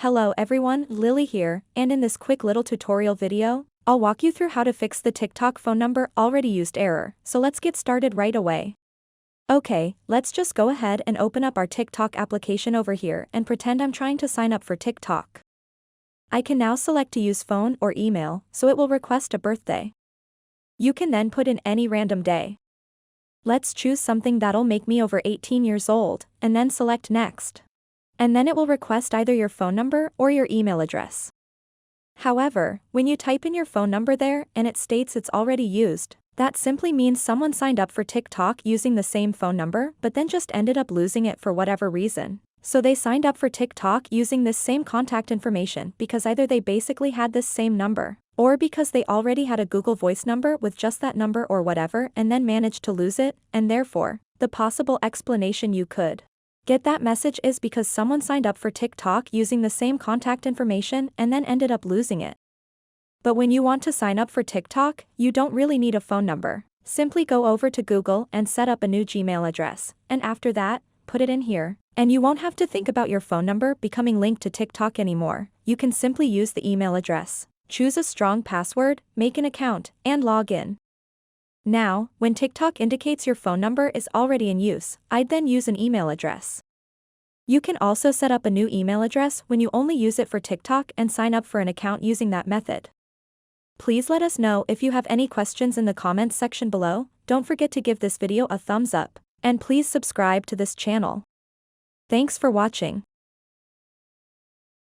Hello everyone, Lily here, and in this quick little tutorial video, I'll walk you through how to fix the TikTok phone number already used error, so let's get started right away. Okay, let's just go ahead and open up our TikTok application over here and pretend I'm trying to sign up for TikTok. I can now select to use phone or email, so it will request a birthday. You can then put in any random day. Let's choose something that'll make me over 18 years old, and then select next. And then it will request either your phone number or your email address. However, when you type in your phone number there and it states it's already used, that simply means someone signed up for TikTok using the same phone number but then just ended up losing it for whatever reason. So they signed up for TikTok using this same contact information because either they basically had this same number, or because they already had a Google Voice number with just that number or whatever and then managed to lose it, and therefore, the possible explanation you could get that message is because someone signed up for TikTok using the same contact information and then ended up losing it. But when you want to sign up for TikTok, you don't really need a phone number. Simply go over to Google and set up a new Gmail address, and after that, put it in here, and you won't have to think about your phone number becoming linked to TikTok anymore. You can simply use the email address, choose a strong password, make an account, and log in. Now, when TikTok indicates your phone number is already in use, I'd then use an email address. You can also set up a new email address when you only use it for TikTok and sign up for an account using that method. Please let us know if you have any questions in the comments section below. Don't forget to give this video a thumbs up, and please subscribe to this channel. Thanks for watching.